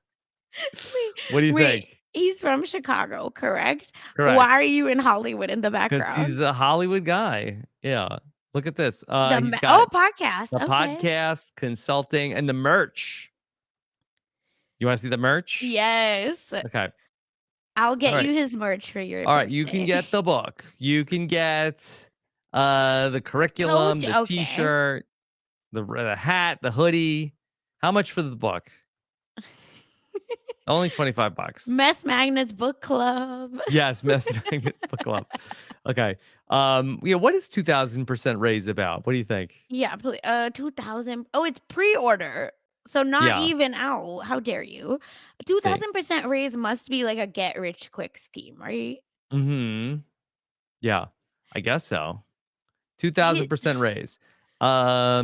What do you wait. think? He's from Chicago, correct? Why Correct. are you in Hollywood in the Because background? he's a Hollywood guy. Yeah. Look at this. He's got Podcast. the Okay. podcast, consulting, and the merch. You want to see the merch? Yes. Okay. I'll All get right. you his merch for your All right. You can birthday. get the book. You can get the curriculum, Coach? the Okay. T-shirt, the hat, the hoodie. How much for the book? Only $25. Mess Magnets Book Club. Yes, Mess Magnets Book Club. Okay. Yeah, what is 2000% raise about? What do you think? Yeah, 2000. Oh, it's pre-order. So not Yeah. even out. How dare you? See. 2000% raise must be like a get rich quick scheme, right? Mm-hmm. Yeah, I guess so. He 2000% raise.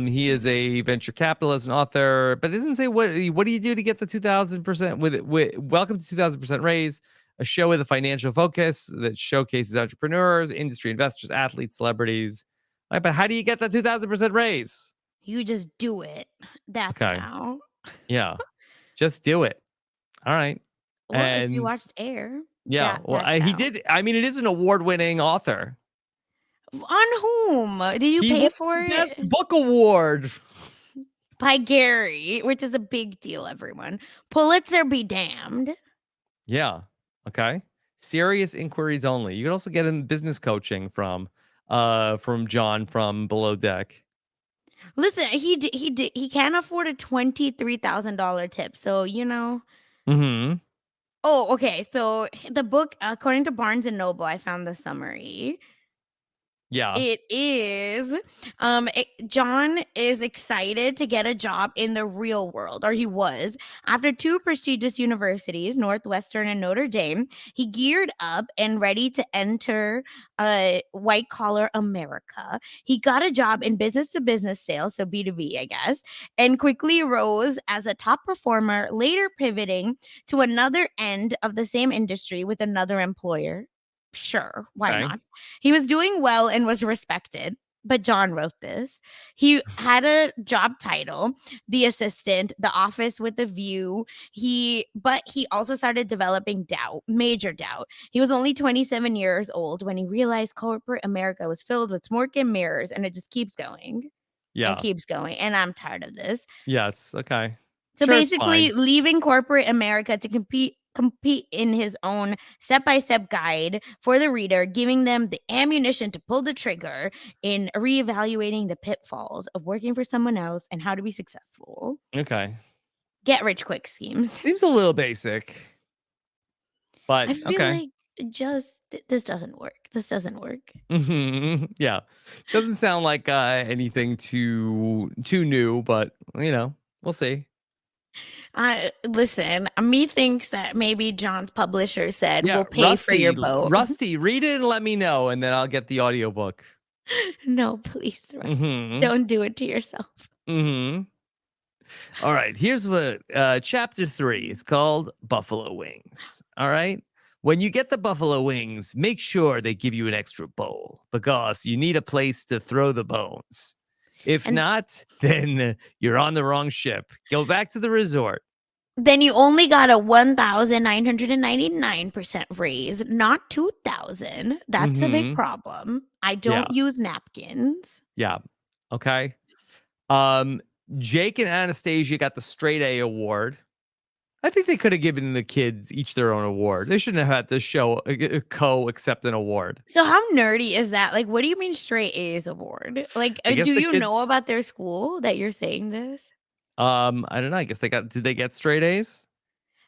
He is a venture capitalist and author, but it doesn't say what do you do to get the 2000% with it. Welcome to 2000% raise, a show with a financial focus that showcases entrepreneurs, industry investors, athletes, celebrities. Right, but how do you get the 2000% raise? you just do it. That's Okay. how. Yeah. Just do it. All right. Or if you And watched Air, yeah, well, that's he how. did. I mean, it is an award-winning author. On whom? Did you He won pay for the it? best book award. By Gary, which is a big deal, everyone. Pulitzer be damned. Yeah. Okay. Serious inquiries only. You can also get in business coaching from John from Below Deck. Listen, he can't afford a $23,000 tip. So, Mm-hmm. Oh, okay. So the book, according to Barnes and Noble, I found the summary. Yeah. It is, John is excited to get a job in the real world, or he was. After two prestigious universities, Northwestern and Notre Dame, he geared up and ready to enter white collar America. He got a job in business to business sales, so B2B, I guess, and quickly rose as a top performer, later pivoting to another end of the same industry with another employer. Sure, why Okay. not? He was doing well and was respected, but John wrote this. He had a job title, the assistant, the office with the view. But he also started developing doubt, major doubt. He was only 27 years old when he realized corporate America was filled with smoke and mirrors, and it just keeps going and Yeah. keeps going. And I'm tired of this. Yes. Okay. So Sure, it's basically, fine. leaving corporate America to compete in his own step-by-step guide for the reader, giving them the ammunition to pull the trigger in reevaluating the pitfalls of working for someone else and how to be successful. Okay. Get rich quick schemes. Seems a little basic, but I feel okay. like this doesn't work. This doesn't work. Mm-hmm. Yeah. Doesn't sound like anything too new, but we'll see. Listen, me thinks that maybe John's publisher said, Yeah, "We'll pay for your boat." Rusty, read it and let me know, and then I'll get the audiobook. No, please, Rusty, Mm-hmm. don't do it to yourself. Mm-hmm. All right, here's what chapter 3 is called Buffalo Wings. All right. When you get the buffalo wings, make sure they give you an extra bowl because you need a place to throw the bones. If And not, then you're on the wrong ship. Go back to the resort. then you only got a 1,999% raise, not 2,000. That's a big Mm-hmm. problem. I Yeah. don't use napkins. Yeah. Okay. Um, Jake and Anastasia got the straight A award. I think they could have given the kids each their own award. They shouldn't have had this show accept an award. So how nerdy is that? Like, what do you mean straight A's award? Like, I guess do the you know kids. about their school that you're saying this? I don't know. I guess did they get straight A's?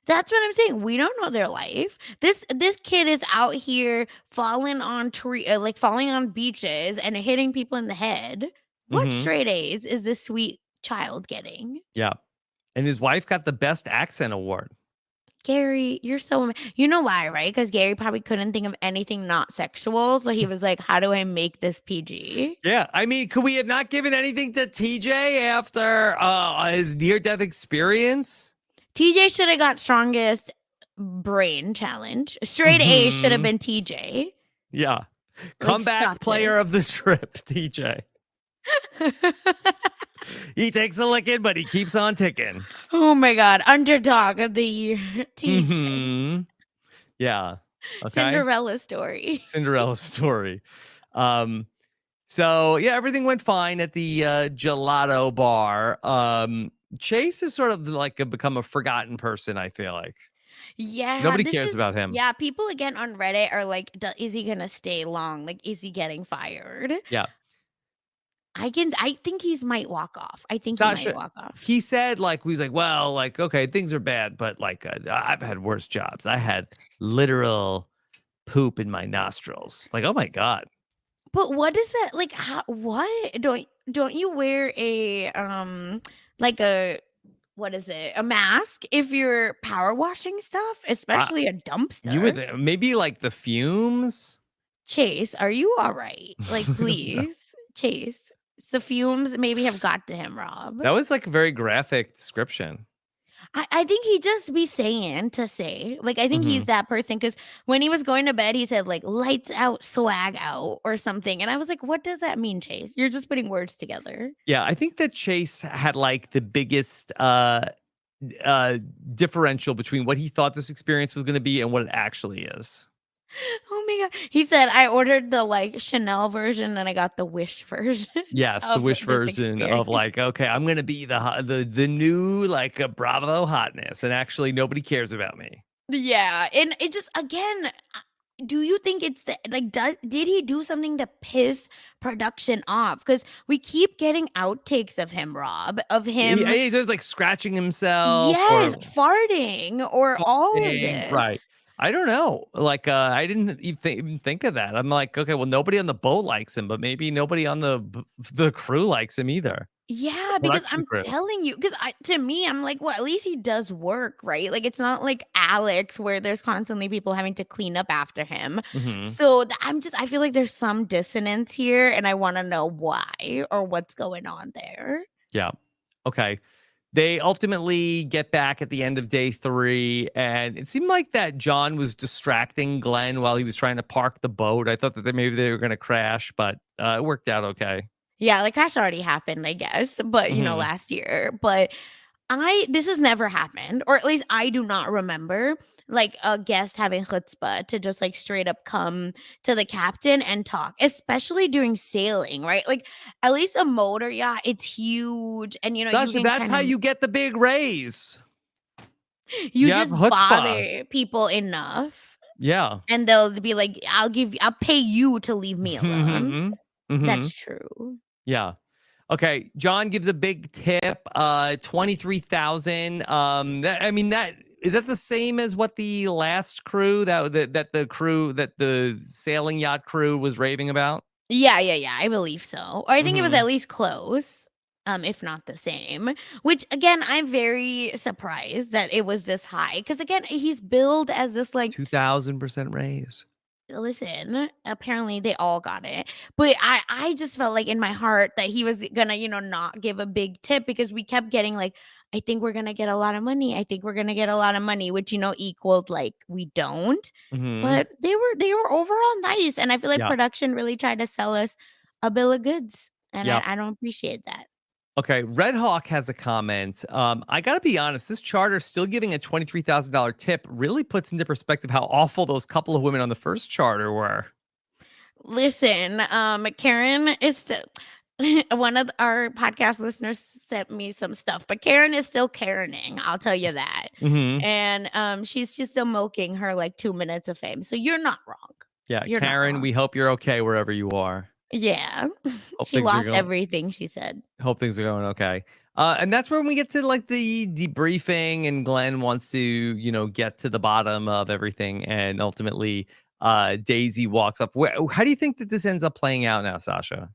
That's what I'm saying. We don't know their life. This kid is out here falling on falling on beaches and hitting people in the head. What Mm-hmm. straight A's is this sweet child getting? Yeah. And his wife got the best accent award. Gary, you're so you know why, right? Because Gary probably couldn't think of anything not sexual. So he was like, how do I make this PG? Yeah. I mean, could we have not given anything to TJ after his near-death experience? TJ should have got strongest brain challenge. Straight A should have Mm-hmm. been TJ. Yeah. Like, Comeback stop player this. of the trip, TJ. He takes a licking, but he keeps on ticking. Oh my God. Underdog of the year, TJ. Mm-hmm. Yeah. Okay. Cinderella story. Cinderella story. So yeah, everything went fine at the gelato bar. Chase is sort of like become a forgotten person, I feel like. Yeah, Nobody this cares is about him. yeah, people again on Reddit are like, Is he gonna stay long? Like, is he getting fired?" Yeah. I think he's might walk off. I think he might Sasha, walk off. he said, like, he's like, well, like, okay, things are bad, but like, I've had worse jobs. I had literal poop in my nostrils. Like, oh my God. But what is that like, how what? Don't you wear a, like a what is it? A mask if you're power washing stuff, I, especially a you dumpster? would maybe like the fumes. Chase, are you alright? Like, No. please, Chase. The fumes maybe have got to him, Rob. That was like a very graphic description. I think he just be saying to say, like, I think Hmm. he's that person because when he was going to bed, he said, like, "Lights out, swag out," or something, and I was like, "What does that mean, Chase? You're just putting words together." Yeah, I think that Chase had like the biggest uh differential between what he thought this experience was going to be and what it actually is. Oh my god. He said, "I ordered the, like, Chanel version and I got the Wish version Yes, the of Wish this version of experience." like, okay, I'm gonna be the new like a Bravo hotness, and actually nobody cares about me. Yeah, and it just again, do you think it's the like, did he do something to piss production off? Because we keep getting outtakes of him, Rob, of him He's always like scratching himself yes, or farting or all of farting, this. right? I don't know. Like, I didn't even think of that. I'm like, okay, well, nobody on the boat likes him, but maybe nobody on the crew likes him either. The Yeah, because production I'm crew. telling you, because to me, I'm like, well, at least he does work, right? Like, it's not like Alex where there's constantly people having to clean up after him. Hmm. So I feel like there's some dissonance here, and I want to know why or what's going on there. Yeah. Okay. They ultimately get back at the end of day 3, and it seemed like that John was distracting Glenn while he was trying to park the boat. I thought that maybe they were going to crash, but it worked out okay. Yeah, like crash already happened, I guess, but Hmm. last year. But this has never happened, or at least I do not remember like a guest having chutzpah to just like straight up come to the captain and talk, especially during sailing, right? Like at least a motor yacht, it's huge, and you Sasha, can that's kind how of you get the big raise. you You have just chutzpah. bother people enough, Yeah. and they'll be like, I'll pay you to leave me alone. Hmm. Hmm. That's true. Yeah. Okay, John gives a big tip, 23,000. I mean, that is that the same as what the last crew that the crew that the sailing yacht crew was raving about? Yeah, yeah, yeah, I believe so. Or I think it was at Mhm. least close, if not the same, which again, I'm very surprised that it was this high because again, he's billed as this like 2,000% raise. listen, apparently they all got it. But I just felt like in my heart that he was gonna, not give a big tip because we kept getting like, I think we're gonna get a lot of money. I think we're gonna get a lot of money, which equaled like we don't. Mhm. But they were overall nice. And I feel like Yeah. production really tried to sell us a bill of goods. And Yep. I don't appreciate that. Okay, Red Hawk has a comment. I gotta be honest, this charter still giving a $23,000 tip really puts into perspective how awful those couple of women on the first charter were. Listen, Karen is still one of our podcast listeners sent me some stuff, but Karen is still Karening, I'll tell you that. Mhm. And she's just still milking her like 2 minutes of fame. So you're not wrong. Yeah, You're not Karen, wrong. we hope you're okay wherever you are. Yeah. Hope She things are lost going everything, she said. Hope things are going okay. And that's when we get to like the debriefing, and Glenn wants to, get to the bottom of everything, and ultimately, Daisy walks up. How do you think that this ends up playing out now, Sasha?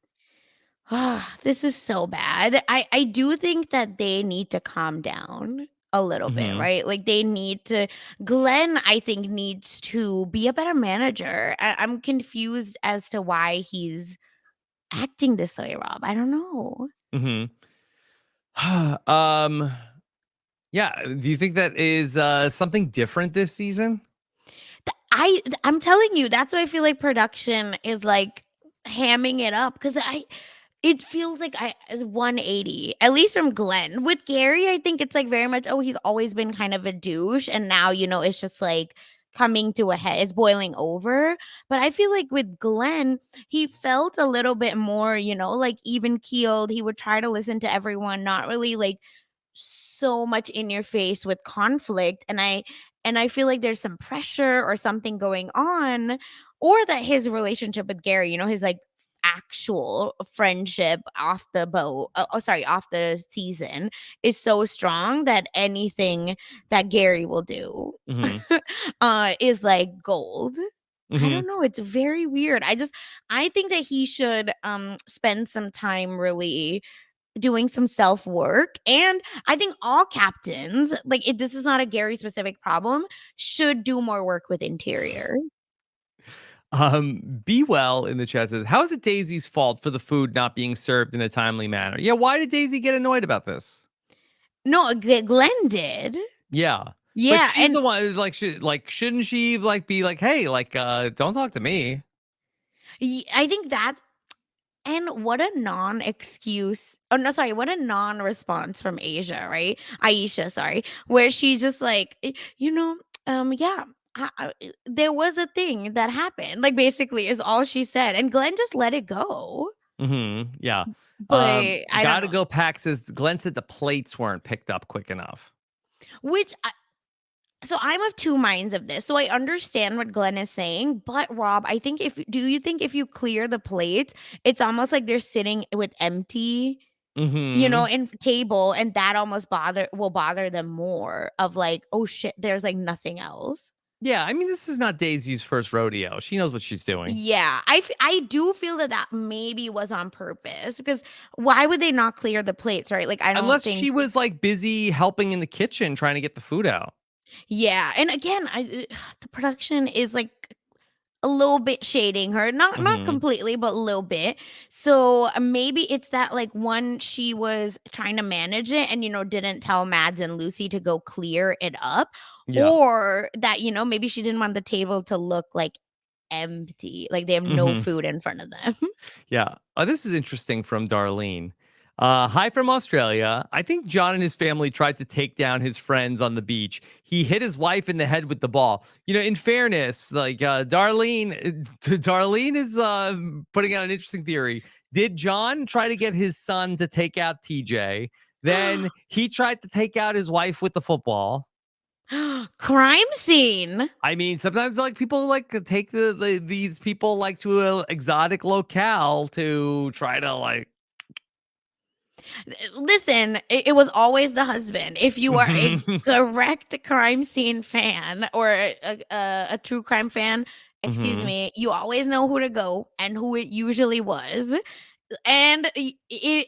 This is so bad. I do think that they need to calm down a little bit, Hmm. right? Like they need to Glenn, I think, needs to be a better manager. I'm confused as to why he's acting this way, Rob. I don't know. Hmm. um. Yeah. Do you think that is something different this season? I'm telling you, that's why I feel like production is like hamming it up because it feels like 180, at least from Glenn. With Gary, I think it's like very much, oh, he's always been kind of a douche. And now, it's just like coming to a head. It's boiling over. But I feel like with Glenn, he felt a little bit more, like even keeled. He would try to listen to everyone, not really like so much in your face with conflict. And and I feel like there's some pressure or something going on, or that his relationship with Gary, his like actual friendship off the boat, sorry, off the season is so strong that anything that Gary will do Mm-hmm. is like gold. I Mm-hmm. don't know, it's very weird. I think that he should spend some time really doing some self-work, and I think all captains, like, this is not a Gary specific problem, should do more work with interior. Be well in the chat says, how is it Daisy's fault for the food not being served in a timely manner? Yeah, why did Daisy get annoyed about this? No, Glenn did. Yeah. But Yeah, she's and the one shouldn't she be like, hey, don't talk to me. I think that. And what a non-excuse, oh, no, sorry, what a non-response from Aisha, sorry, where she's just like, yeah, there was a thing that happened, like, basically is all she said, and Glenn just let it go. Mm-hmm. Yeah. But I don't Gotta know, go Pack says Glenn said the plates weren't picked up quick enough. which so I'm of two minds of this. So I understand what Glenn is saying, but Rob, do you think if you clear the plates, it's almost like they're sitting with empty, Mm-hmm. in table, and that almost will bother them more of like, "Oh shit, there's like nothing else." Yeah, I mean, this is not Daisy's first rodeo. She knows what she's doing. Yeah, I do feel that that maybe was on purpose, because why would they not clear the plates, right? Like, I don't Unless think. she was like busy helping in the kitchen trying to get the food out. Yeah, and again, the production is like a little bit shading her, not Mm-hmm. completely, but a little bit. So, maybe it's that, like, one, she was trying to manage it and, didn't tell Mads and Lucy to go clear it up, Yeah. or that, maybe she didn't want the table to look, like, empty, like, they have no Mm-hmm. food in front of them. Yeah. This is interesting from Darlene. Hi from Australia. I think John and his family tried to take down his friends on the beach. He hit his wife in the head with the ball. In fairness, Darlene is putting out an interesting theory. Did John try to get his son to take out TJ? Then he tried to take out his wife with the football. Crime scene. I mean, sometimes people like to take these people like to an exotic locale to try to like. Listen, it was always the husband. If you are a correct crime scene fan, or a true crime fan, excuse Hmm. me, you always know who to go and who it usually was. And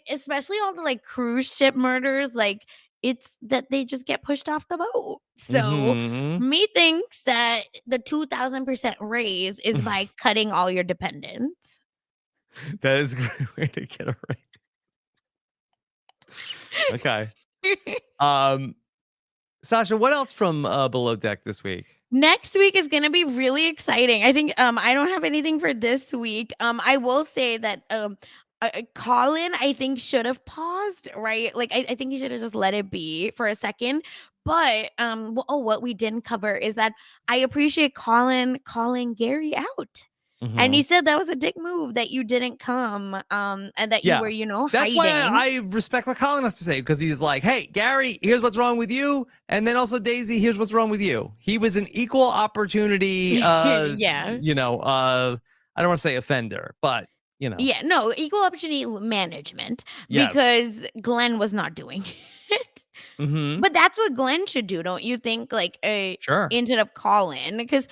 especially all the like cruise ship murders, like, it's that they just get pushed off the boat. So Hmm. me thinks that the 2000% raise is by cutting all your dependents. That is a great way to get it right. Okay. Um, Sasha, what else from Below Deck this week? Next week is gonna be really exciting. I think, I don't have anything for this week. I will say that, Colin, I think, should have paused, right? Like, I think he should have just let it be for a second. But, what we didn't cover is that I appreciate Colin calling Gary out. And he Hmm. said that was a dick move that you didn't come, and that you Yeah. were, That's why hiding. I respect what Colin has to say, because he's like, hey, Gary, here's what's wrong with you. And then also Daisy, here's what's wrong with you. He was an equal opportunity, Yeah. I don't want to say offender, but, Yeah, no, equal opportunity management, yes. because Glenn was not doing it. Hmm. But that's what Glenn should do, don't you think? Like, Sure. instead of Colin, because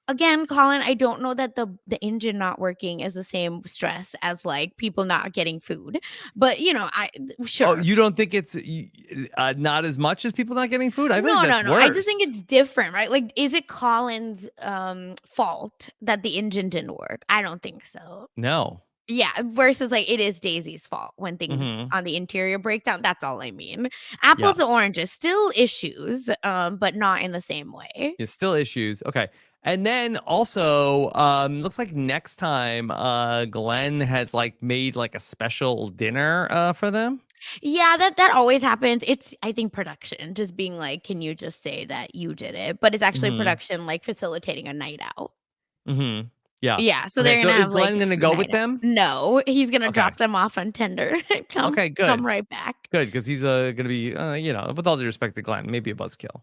again, Colin, I don't know that the engine not working is the same stress as like people not getting food. But I Oh, sure. you don't think it's not as much as people not getting food? I feel like No, no, that's no. I just worse. think it's different, right? Like, is it Colin's fault that the engine didn't work? I don't think so. No. Yeah, versus, like, it is Daisy's fault when things Hmm. on the interior break down, that's all I mean. Yeah. Apples to oranges, still issues, but not in the same way. It's still issues. Okay. And then also, looks like next time, Glenn has like made like a special dinner for them. Yeah, that always happens. It's, I think, production just being like, "Can you just say that you did it?" But it's actually Hmm. production, like, facilitating a night out. Hmm. Yeah. Yeah, so Okay. they're So gonna is have, like, Glenn a gonna go with night out. them? No, he's gonna Okay. drop them off on Tinder and come Okay. come Good. right back. Good. Because he's gonna be, with all due respect to Glenn, maybe a buzzkill.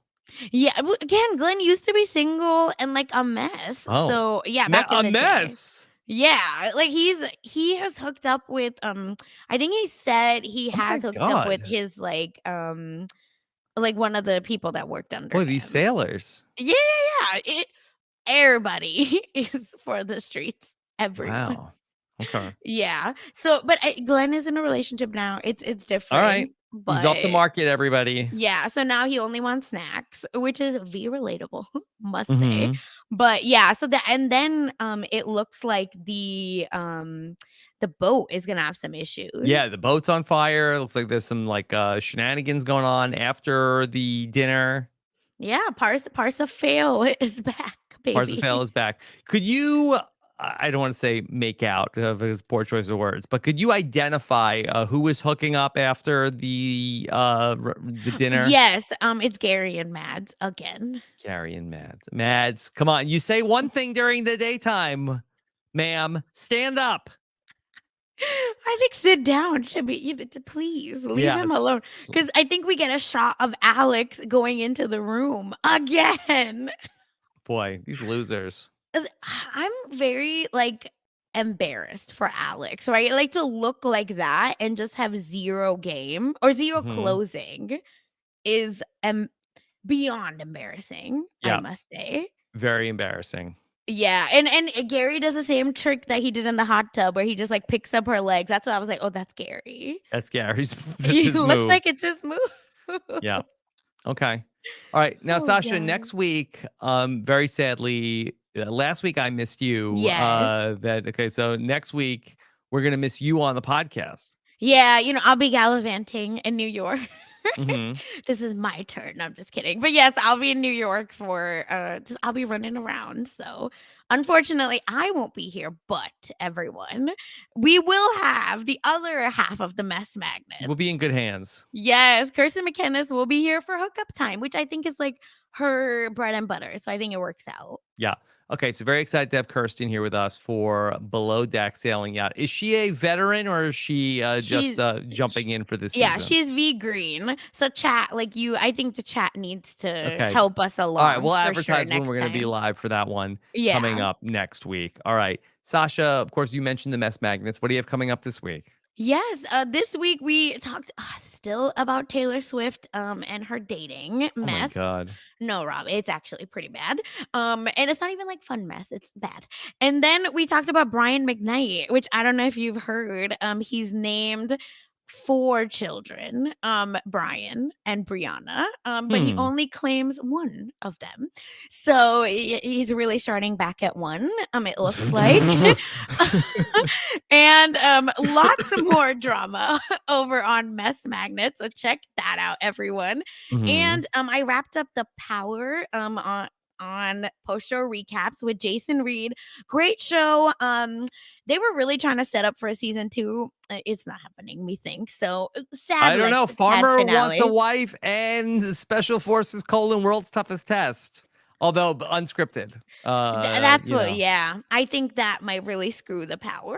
Yeah, well, again, Glenn used to be single and, like, a mess. Oh, So, yeah, back in a the day. mess. Yeah, like, he has hooked up with, I think he said he Oh my has hooked up with God. his, like, one of the people that worked under Boy, these him. sailors. Yeah, yeah, yeah. Everybody is for the streets. Everyone. Wow. Okay. Yeah. So, but Glenn is in a relationship now. It's All right. different, He's off the but market, everybody. yeah. So now he only wants snacks, which is very relatable, must say. Hmm. But yeah. So that and then it looks like the boat is gonna have some issues. Yeah, the boat's on fire. Looks like there's some like shenanigans going on after the dinner. Yeah. Parsifal is back, Parsifal baby. is back. Could you? I don't want to say make out because poor choice of words, but could you identify who was hooking up after the dinner? Yes. It's Gary and Mads again. Carrie and Mads. Mads, come on! You say one thing during the daytime, ma'am. Stand up. I think sit down should be please leave him alone. Yes. Because I think we get a shot of Alex going into the room again. Boy, these losers. I'm very, like, embarrassed for Alex, right? Like, to look like that and just have 0 game or 0 Hmm. closing is, beyond embarrassing, I Yeah, must say. very embarrassing. Yeah, and Gary does the same trick that he did in the hot tub where he just, like, picks up her legs. That's why I was like, "Oh, that's Gary." That's Gary's. That's He his looks move. like it's his move. Yeah. Okay. All right. Now, Oh Sasha, god. next week, very sadly, last week I missed you. Yes. Okay, so next week we're gonna miss you on the podcast. Yeah, I'll be gallivanting in New York. Hmm. This is my turn. I'm just kidding. But yes, I'll be in New York for just I'll be running around. So unfortunately, I won't be here, but everyone, we will have the other half of the mess We'll be magnets. in good hands. Yes, Kirsten McKennis will be here for hookup time, which I think is like her bread and butter. So I think it works out. Yeah. Okay. So very excited to have Kirsten here with us for Below Deck Sailing Yacht. Is she a veteran or is she just She's jumping in for this Yeah, season? she's V green. So chat, like I think the chat needs to Okay. help us All right. along We'll for sure advertise when we're next going to be time. live for that one coming Yeah. up next week. All right. Sasha, of course, you mentioned the mess magnets. What do you have coming up this week? Yes, this week we talked still about Taylor Swift and her dating Oh my mess. God. No, Rob, it's actually pretty bad. And it's not even like fun mess, it's bad. And then we talked about Brian McKnight, which I don't know if you've heard. He's named 4 children, Brian and Brianna, but he Hmm. only claims 1 of them. So he's really starting back at 1, it looks like. And lots of more drama over on Mess Magnet. So check that out, everyone. Hmm. And I wrapped up the Power on post show recaps with Jason Reed. Great show. They were really trying to set up for a season 2. It's not happening, me think. So I don't know. sad Farmer wants a finale. wife and Special Forces: World's Toughest Test. Although unscripted. That's what, yeah. I think that might really screw the Power.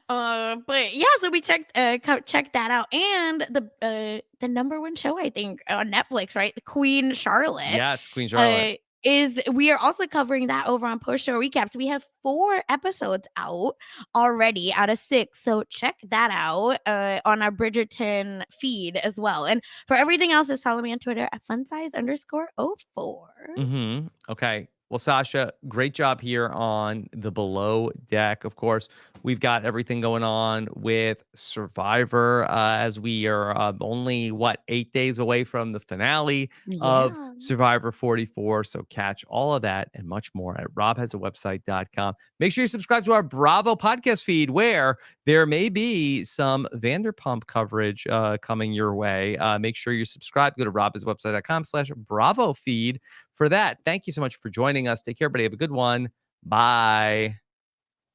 But yeah, so we checked that out, and the number 1 show I think on Netflix, right? The Queen Charlotte. Yeah, it's Queen Charlotte. Uh, is we are also covering that over on post show recaps. We have 4 episodes out already out of 6. So check that out on our Bridgerton feed as well. And for everything else, just follow me on Twitter at funsize_04. Okay. Well, Sasha, great job here on the Below Deck. Of course, we've got everything going on with Survivor as we are only, 8 days away from the finale of Yeah. Survivor 44. So catch all of that and much more at robhasawebsite.com. Make sure you subscribe to our Bravo podcast feed where there may be some Vanderpump coverage coming your way. Make sure you subscribe. Go to robhasawebsite.com/Bravo feed for that. Thank you so much for joining us. Take care, everybody. Have a good one. Bye.